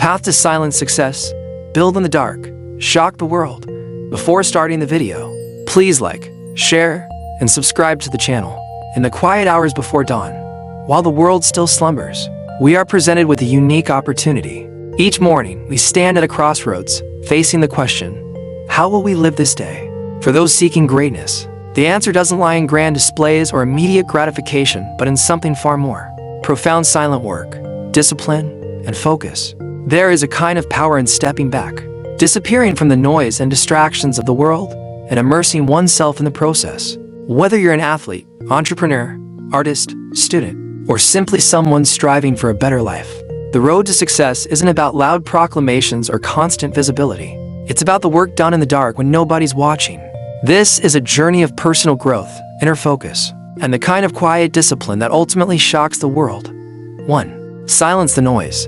path to silent success, build in the dark, shock the world. Before starting the video, please like, share, and subscribe to the channel. In the quiet hours before dawn, while the world still slumbers, we are presented with a unique opportunity. Each morning, we stand at a crossroads, facing the question, how will we live this day? For those seeking greatness, the answer doesn't lie in grand displays or immediate gratification, but in something far more. Profound silent work, discipline, and focus. There is a kind of power in stepping back, disappearing from the noise and distractions of the world, and immersing oneself in the process. Whether you're an athlete, entrepreneur, artist, student, or simply someone striving for a better life, the road to success isn't about loud proclamations or constant visibility. It's about the work done in the dark when nobody's watching. This is a journey of personal growth, inner focus, and the kind of quiet discipline that ultimately shocks the world. 1. Silence the noise.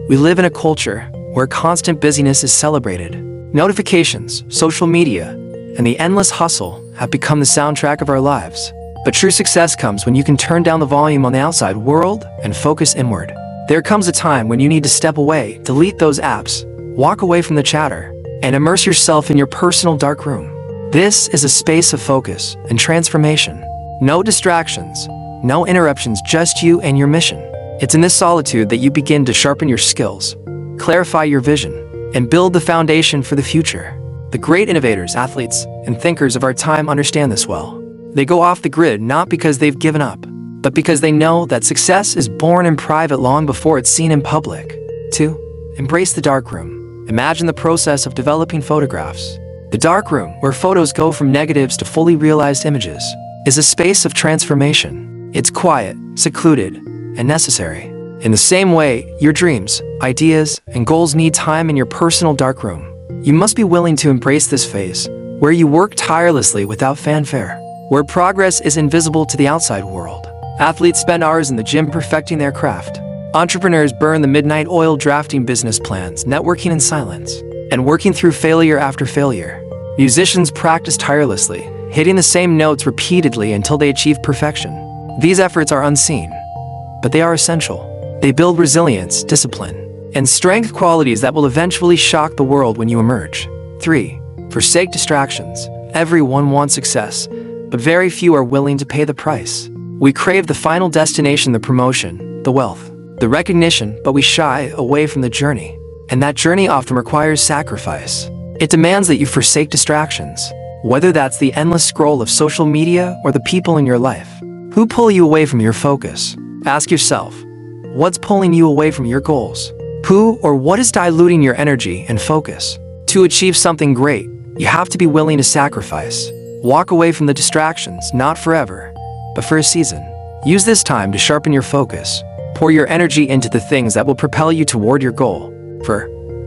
We live in a culture where constant busyness is celebrated. Notifications, social media, and the endless hustle have become the soundtrack of our lives. But true success comes when you can turn down the volume on the outside world and focus inward. There comes a time when you need to step away, delete those apps, walk away from the chatter, and immerse yourself in your personal dark room. This is a space of focus and transformation. No distractions, no interruptions, just you and your mission. It's in this solitude that you begin to sharpen your skills, clarify your vision, and build the foundation for the future. The great innovators, athletes, and thinkers of our time understand this well. They go off the grid not because they've given up, but because they know that success is born in private long before it's seen in public. 2. Embrace the darkroom. Imagine the process of developing photographs. The darkroom, where photos go from negatives to fully realized images, is a space of transformation. It's quiet, secluded, and necessary. In the same way, your dreams, ideas, and goals need time in your personal darkroom. You must be willing to embrace this phase, where you work tirelessly without fanfare, where progress is invisible to the outside world. Athletes spend hours in the gym perfecting their craft. Entrepreneurs burn the midnight oil drafting business plans, networking in silence, and working through failure after failure. Musicians practice tirelessly, hitting the same notes repeatedly until they achieve perfection. These efforts are unseen, but they are essential. They build resilience, discipline, and strength, qualities that will eventually shock the world when you emerge. 3. Forsake distractions. Everyone wants success, but very few are willing to pay the price. We crave the final destination, the promotion, the wealth, the recognition, but we shy away from the journey. And that journey often requires sacrifice. It demands that you forsake distractions, whether that's the endless scroll of social media or the people in your life who pull you away from your focus. Ask yourself, what's pulling you away from your goals? Who or what is diluting your energy and focus? To achieve something great, you have to be willing to sacrifice. Walk away from the distractions, not forever, but for a season. Use this time to sharpen your focus. Pour your energy into the things that will propel you toward your goal.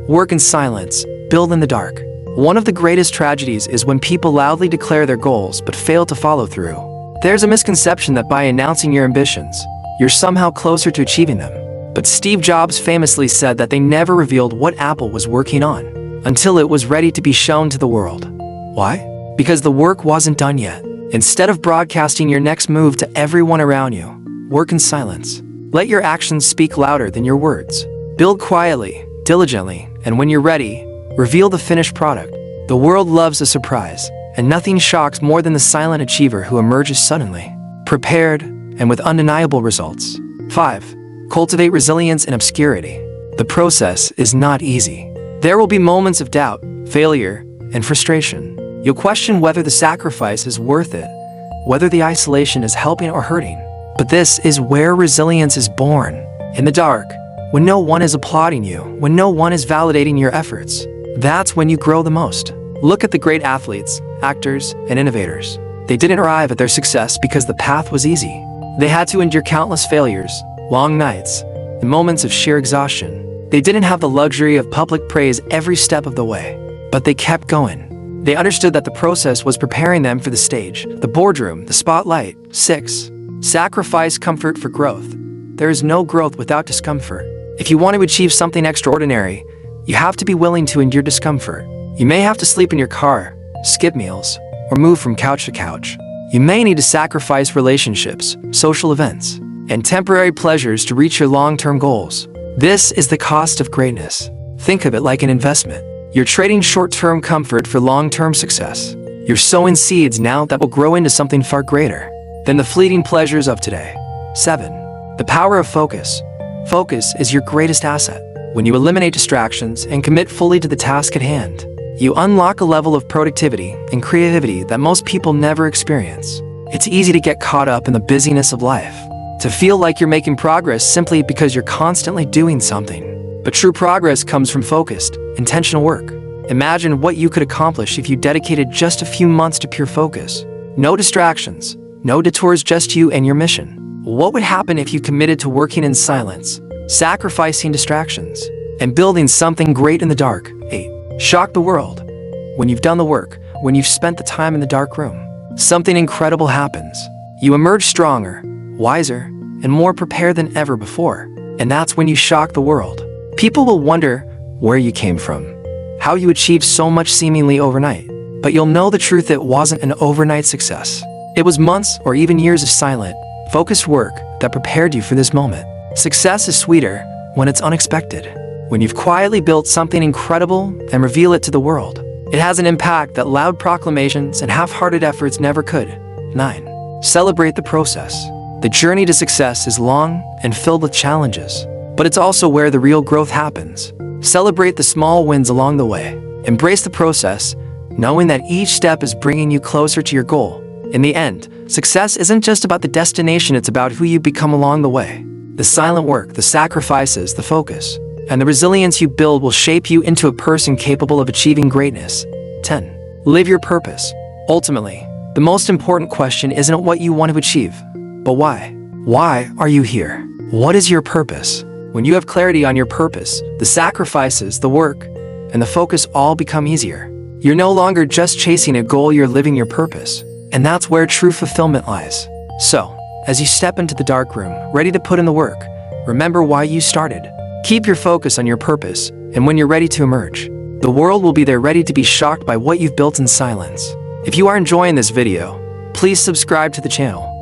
Work in silence, build in the dark. One of the greatest tragedies is when people loudly declare their goals but fail to follow through. There's a misconception that by announcing your ambitions, you're somehow closer to achieving them. But Steve Jobs famously said that they never revealed what Apple was working on until it was ready to be shown to the world. Why? Because the work wasn't done yet. Instead of broadcasting your next move to everyone around you, work in silence. Let your actions speak louder than your words. Build quietly, diligently, and when you're ready, reveal the finished product. The world loves a surprise, and nothing shocks more than the silent achiever who emerges suddenly, prepared, and with undeniable results. 5. Cultivate resilience in obscurity. The process is not easy. There will be moments of doubt, failure, and frustration. You'll question whether the sacrifice is worth it, whether the isolation is helping or hurting. But this is where resilience is born. In the dark, when no one is applauding you, when no one is validating your efforts, that's when you grow the most. Look at the great athletes, actors, and innovators. They didn't arrive at their success because the path was easy. They had to endure countless failures, long nights, and moments of sheer exhaustion. They didn't have the luxury of public praise every step of the way, but they kept going. They understood that the process was preparing them for the stage, the boardroom, the spotlight. 6. Sacrifice comfort for growth. There is no growth without discomfort. If you want to achieve something extraordinary, you have to be willing to endure discomfort. You may have to sleep in your car, skip meals, or move from couch to couch. You may need to sacrifice relationships, social events, and temporary pleasures to reach your long-term goals. This is the cost of greatness. Think of it like an investment. You're trading short-term comfort for long-term success. You're sowing seeds now that will grow into something far greater than the fleeting pleasures of today. 7. The power of focus. Focus is your greatest asset. When you eliminate distractions and commit fully to the task at hand, you unlock a level of productivity and creativity that most people never experience. It's easy to get caught up in the busyness of life, to feel like you're making progress simply because you're constantly doing something. But true progress comes from focused, intentional work. Imagine what you could accomplish if you dedicated just a few months to pure focus. No distractions, no detours, just you and your mission. What would happen if you committed to working in silence, sacrificing distractions, and building something great in the dark? 8. Shock the world. When you've done the work, when you've spent the time in the dark room, something incredible happens. You emerge stronger, wiser, and more prepared than ever before. And that's when you shock the world. People will wonder where you came from, how you achieved so much seemingly overnight. But you'll know the truth: it wasn't an overnight success. It was months or even years of silent, focused work that prepared you for this moment. Success is sweeter when it's unexpected. When you've quietly built something incredible and reveal it to the world, it has an impact that loud proclamations and half-hearted efforts never could. 9. Celebrate the process. The journey to success is long and filled with challenges, but it's also where the real growth happens. Celebrate the small wins along the way. Embrace the process, knowing that each step is bringing you closer to your goal. In the end, success isn't just about the destination, it's about who you become along the way. The silent work, the sacrifices, the focus, and the resilience you build will shape you into a person capable of achieving greatness. 10. Live your purpose. Ultimately, the most important question isn't what you want to achieve, but why. Why are you here? What is your purpose? When you have clarity on your purpose, the sacrifices, the work, and the focus all become easier. You're no longer just chasing a goal, you're living your purpose. And that's where true fulfillment lies. So, as you step into the dark room, ready to put in the work, remember why you started. Keep your focus on your purpose, and when you're ready to emerge, the world will be there ready to be shocked by what you've built in silence. If you are enjoying this video, please subscribe to the channel